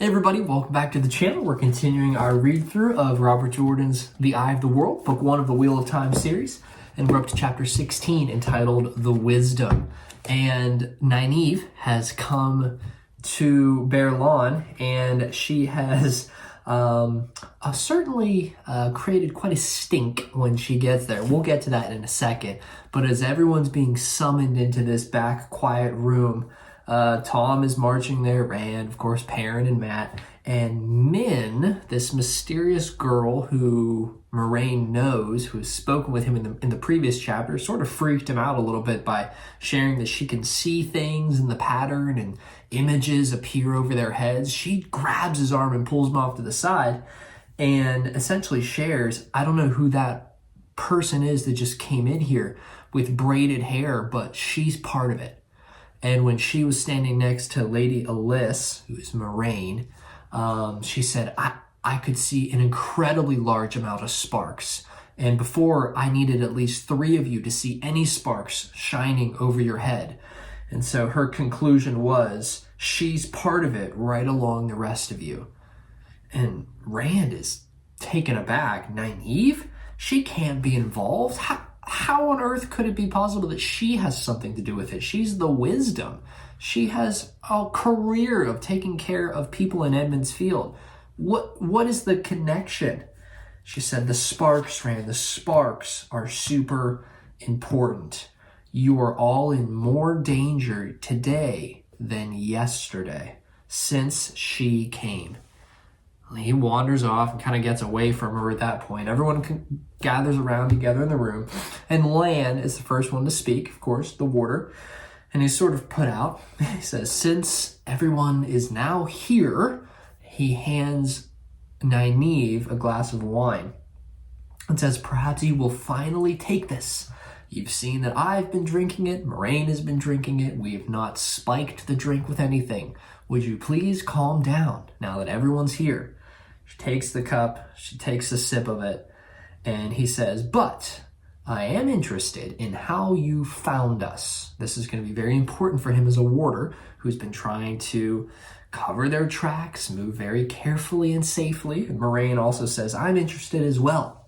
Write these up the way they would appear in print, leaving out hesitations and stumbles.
Hey everybody, welcome back to the channel. We're continuing our read-through of Robert Jordan's The Eye of the World, Book 1 of the Wheel of Time series, and we're up to chapter 16 entitled The Wisdom. And Nynaeve has come to Bear Lawn, and she has certainly created quite a stink when she gets there. We'll get to that in a second. But as everyone's being summoned into this back quiet room, Tom is marching there, Rand, of course, Perrin and Mat, and Min, this mysterious girl who Moraine knows, who has spoken with him in the previous chapter, sort of freaked him out a little bit by sharing that she can see things in the pattern and images appear over their heads. She grabs his arm and pulls him off to the side and essentially shares, I don't know who that person is that just came in here with braided hair, but she's part of it. And when she was standing next to Lady Alyss, who is Moraine, she said, I could see an incredibly large amount of sparks. And before, I needed at least 3 of you to see any sparks shining over your head. And so her conclusion was, she's part of it right along the rest of you. And Rand is taken aback. Nynaeve? She can't be involved. How on earth could it be possible that she has something to do with it? She's the wisdom. She has a career of taking care of people in Edmund's Field. What is the connection? She said, the sparks, Rand, the sparks are super important. You are all in more danger today than yesterday, since she came. He wanders off and kind of gets away from her at that point. Everyone gathers around together in the room. And Lan is the first one to speak, of course, the warder. And he's sort of put out. He says, since everyone is now here, he hands Nynaeve a glass of wine and says, perhaps you will finally take this. You've seen that I've been drinking it. Moraine has been drinking it. We have not spiked the drink with anything. Would you please calm down now that everyone's here? She takes the cup, she takes a sip of it, and he says, but I am interested in how you found us. This is going to be very important for him as a warder who's been trying to cover their tracks, move very carefully and safely. And Moraine also says, I'm interested as well.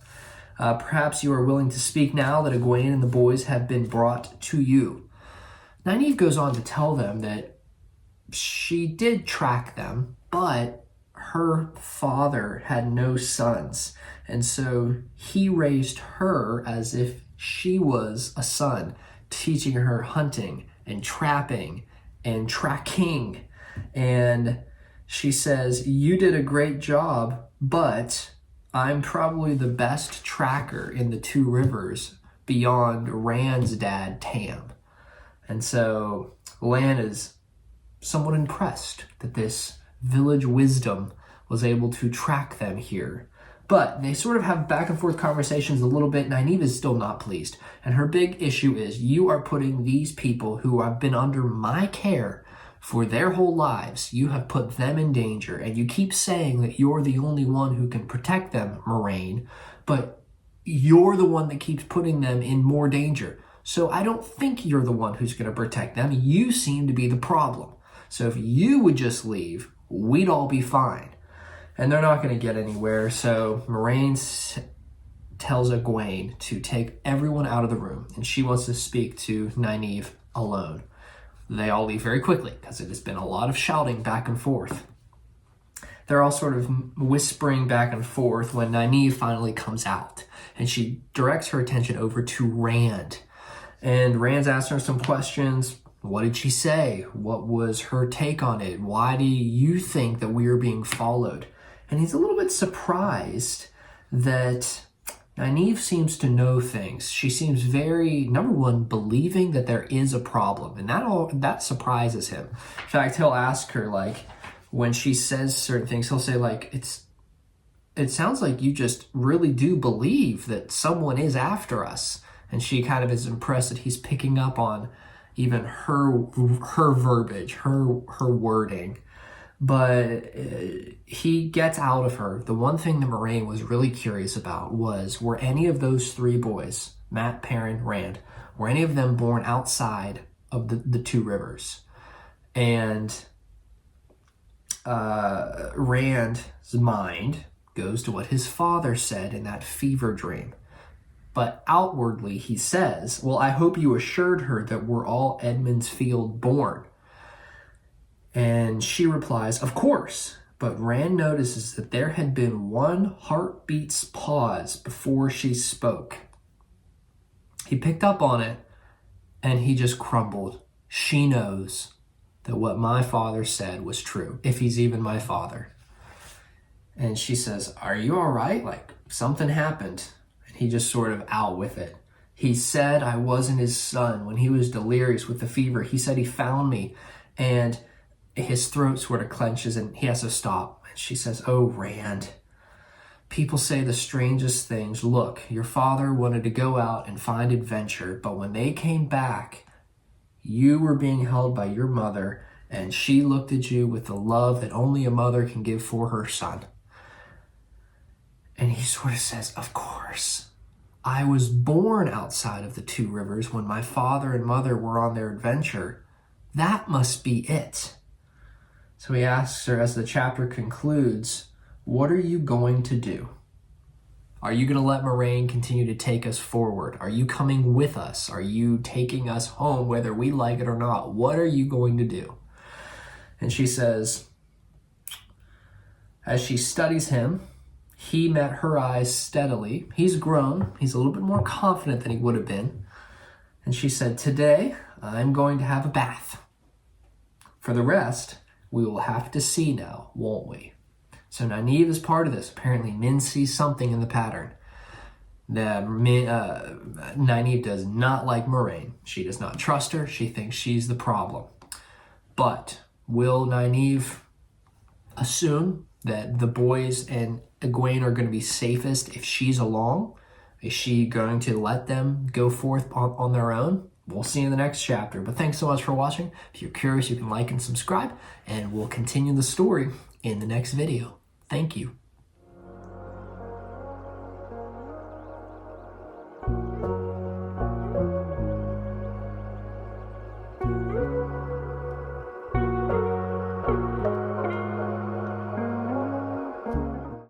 Perhaps you are willing to speak now that Egwene and the boys have been brought to you. Nynaeve goes on to tell them that she did track them, but her father had no sons, and so he raised her as if she was a son, teaching her hunting and trapping and tracking. And she says, you did a great job, but I'm probably the best tracker in the 2 rivers beyond Rand's dad, Tam. And so Lan is somewhat impressed that this village wisdom was able to track them here. But they sort of have back and forth conversations a little bit. Nynaeve is still not pleased. And her big issue is, you are putting these people who have been under my care for their whole lives, you have put them in danger. And you keep saying that you're the only one who can protect them, Moraine, but you're the one that keeps putting them in more danger. So I don't think you're the one who's going to protect them. You seem to be the problem. So if you would just leave, we'd all be fine. And they're not going to get anywhere. So Moraine tells Egwene to take everyone out of the room, and she wants to speak to Nynaeve alone. They all leave very quickly because it has been a lot of shouting back and forth. They're all sort of whispering back and forth when Nynaeve finally comes out, and she directs her attention over to Rand. And Rand's asking her some questions. What did she say? What was her take on it? Why do you think that we are being followed? And he's a little bit surprised that Nynaeve seems to know things. She seems very, number one, believing that there is a problem. And that surprises him. In fact, he'll ask her, like, when she says certain things, he'll say, like, it sounds like you just really do believe that someone is after us. And she kind of is impressed that he's picking up on even her verbiage, her wording. But he gets out of her. The one thing that Moraine was really curious about was, were any of those 3 boys, Mat, Perrin, Rand, were any of them born outside of the 2 rivers? And Rand's mind goes to what his father said in that fever dream. But outwardly he says, well, I hope you assured her that we're all Edmund's Field born. And she replies, of course. But Rand notices that there had been one heartbeat's pause before she spoke. He picked up on it and he just crumbled. She knows that what my father said was true, if he's even my father. And she says, are you all right? Like, something happened. And he just sort of out with it. He said I wasn't his son when he was delirious with the fever. He said he found me, and his throat sort of clenches and he has to stop. And she says, oh, Rand, people say the strangest things. Look, your father wanted to go out and find adventure, but when they came back, you were being held by your mother, and she looked at you with the love that only a mother can give for her son. And he sort of says, of course. I was born outside of the Two Rivers when my father and mother were on their adventure. That must be it. So he asks her as the chapter concludes, what are you going to do? Are you going to let Moraine continue to take us forward? Are you coming with us? Are you taking us home whether we like it or not? What are you going to do? And she says, as she studies him, he met her eyes steadily. He's grown. He's a little bit more confident than he would have been. And she said, today I'm going to have a bath. For the rest, we will have to see now, won't we? So Nynaeve is part of this. Apparently, Min sees something in the pattern. Nynaeve does not like Moraine. She does not trust her. She thinks she's the problem. But will Nynaeve assume that the boys and Egwene are going to be safest if she's along? Is she going to let them go forth on their own? We'll see in the next chapter. But thanks so much for watching. If you're curious, you can like and subscribe, and we'll continue the story in the next video. Thank you.